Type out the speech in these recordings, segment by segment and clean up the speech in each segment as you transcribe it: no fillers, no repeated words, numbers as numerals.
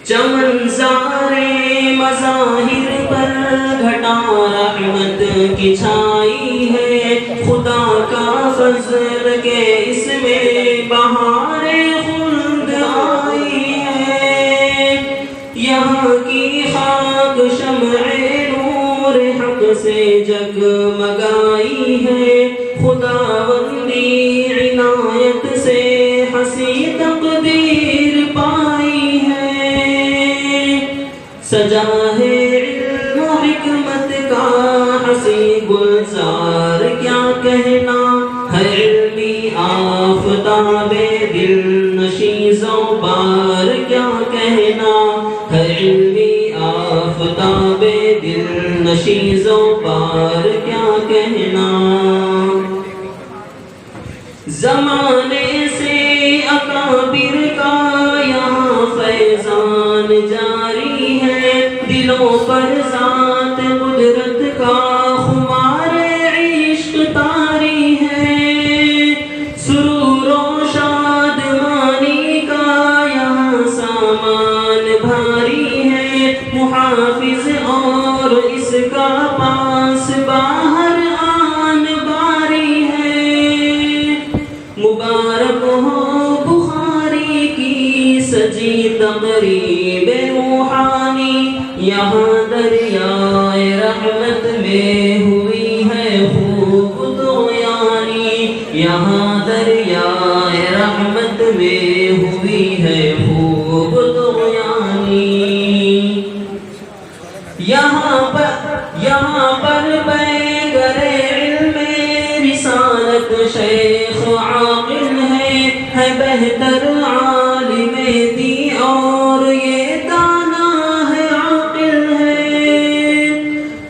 چمنزارے مظاہر پر گھٹا رحمت کی چھائی ہے، خدا کا فضل کے اس میں بہار خلد آئی ہے، یہاں کی خاک شمع نور حق سے جگمگائی ہے، خداوندی عنایت سے حسی تقدیر پائی ہے، سجا ہے علم و حکمت کا حسی گلزار، کیا کہنا ہے علمی آفتاب دل نشیز و بار، کیا کہنا ہے علمی آفتاب دل نشیز و بار، کیا کہنا زمانے سے اکابر کا یہاں فیضان جاری ہے، دلوں پر ذات قدرت کا خمار عشق طاری ہے، سرور و شادمانی کا یہاں سامان بھاری ہے، محافظ اور اس کا پاس باہر آن باری ہے، مبارک ہو بخاری کی سجی تقریب روحانی، یہاں دریائے رحمت میں ہوئی ہے خوب طغیانی، یہاں دریائے رحمت میں ہوئی ہے خوب طغیانی، یہاں پر پیکر علم رسالت شیخ عاقل ہے بہتر عالم دی اور یہ دانا ہے عاقل ہے،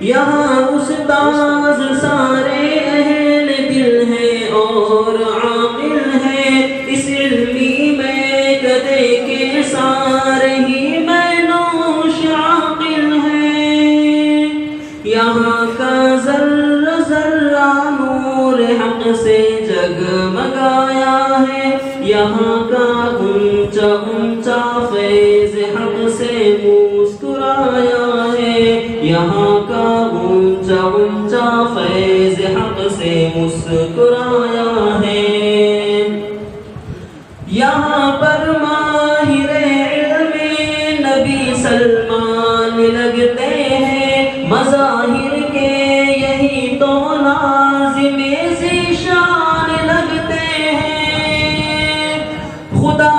یہاں استاذ سارے اہل دل ہے اور عاقل ہے، اس علمی میں کدے کے سارے ہی میں نوش عاقل ہے، یہاں کا ذرہ ذرہ نور حق سے جگمگایا ہے، یہاں کا اونچا اونچا فیض حق سے مسکرایا ہے، یہاں کا اونچا اونچا فیض حق سے مسکرایا ہے۔ یہاں پر ماہر علم نبی سلمان لگتے ہیں، مظاہر کے یہی تو ناظم ذیشان لگتے ہیں۔ خدا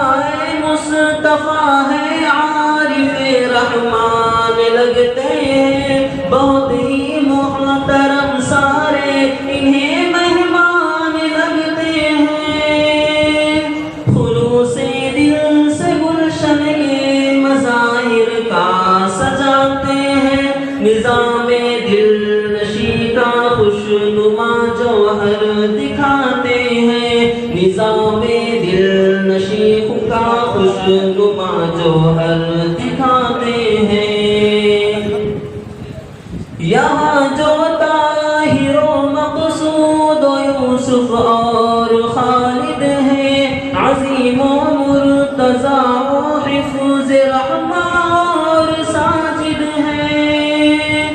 مصطفیٰ ہے عارف رحمان لگتے ہیں، بہت ہی محترم سارے انہیں مہمان لگتے ہیں۔ خلوص دل سے گلشن یہ مظاہر کا سجاتے ہیں، نظام دل نشی کا خوشنما جوہر دکھاتے ہیں، نظام دل نشی کا خوشنما جوہر دکھاتے ہیں۔ یہاں جو طاہر و مقصود و یوسف اور خالد ہیں، عظیم و مرتضیٰ و حفظ رحماں اور ساجد ہیں۔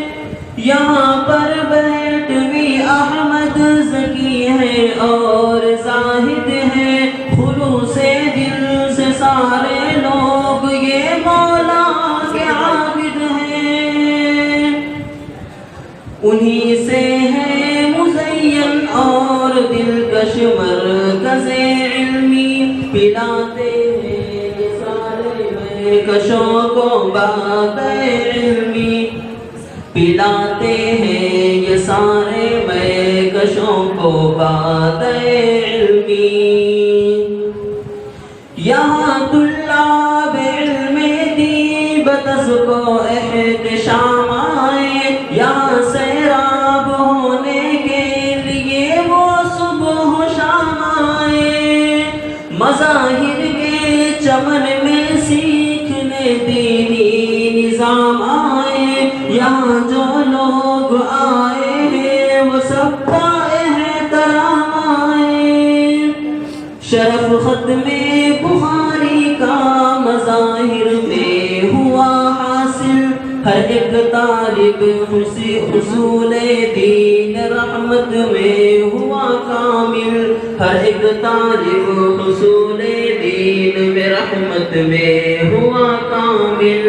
یہاں پر بیٹوی احمد ذکی ہے اور زاہد ہیں، خلوص دل سے سارے لوگ یہ مولا کے عابد ہیں۔ انہی سے ہے مزین اور دلکش مرکز علمی، پلاتے ہیں یہ سارے مہکشوں کو بات علمی، پلاتے ہیں یہ سارے مہکشوں کو بات علمی۔ یہاں طلاب علم دیبتز کو احتشام آئے، یہاں سیراب ہونے کے لیے وہ صبح و شام آئے، مظاہر کے چمن میں سیکھنے دینی نظام آئے، یہاں جو لوگ آئے ہیں وہ سب کا احترام آئے۔ شرف ختم بخاری کا مظاہر میں ہوا حاصل، ہر ایک طالب حصول دین رحمت میں ہوا کامل، ہر ایک طالب حصول دین میں رحمت میں ہوا کامل۔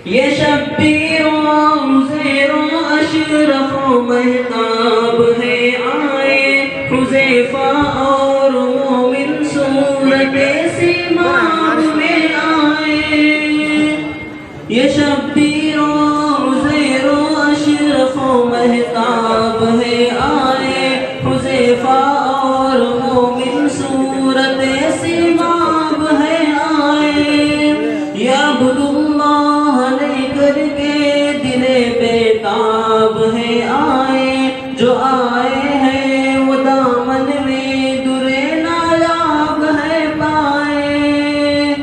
یہ شبیر و عزیر و اشرف و مہتاب ہے آئے، حذیفہ اور مومن صورت سیماب میں آئے۔ یہ شبیر و عزیر و اشرف و مہتاب ہے آئے، حذیفہ اور مومن صورت سیماب ہے آئے۔ یعبد اللہ لے کر کے دل بیتاب ہے آئے، جو آئے ہیں وہ دامن میں در نایاب ہے پائے۔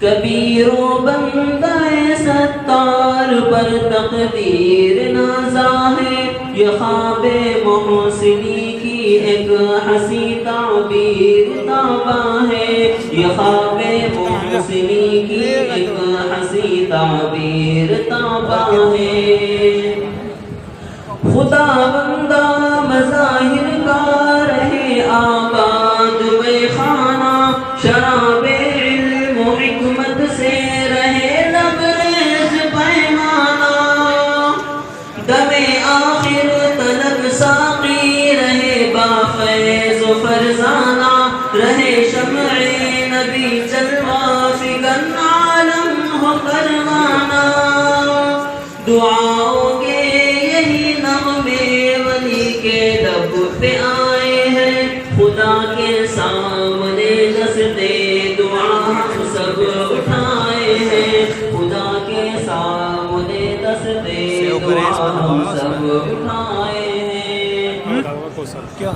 کبیر و بندہ ستار پر تقدیر نازا ہے، یہ خواب محسنی کی ایک حسی تعبیر تابہ ہے، یہ خواب محسنی کی ایک حسی تعبیر تابہ ہے۔ خدا بندہ مظاہر کا رہے آباد میں خانہ، شراب علم و حکمت سے رہے لبریز پیمانہ، دم آخر تلک ساقی رہے بافیض و فرزانہ، رہے شمع نبی جلوہ فکن عالم ہو پروانہ۔ دعاؤں کے یہی نغمے ولی کے لب پہ آئے ہیں، خدا کے سامنے دستے دعا ہم سب اٹھائے ہیں، خدا کے سامنے دستے دعا ہم سب اٹھائے ہیں۔ کیا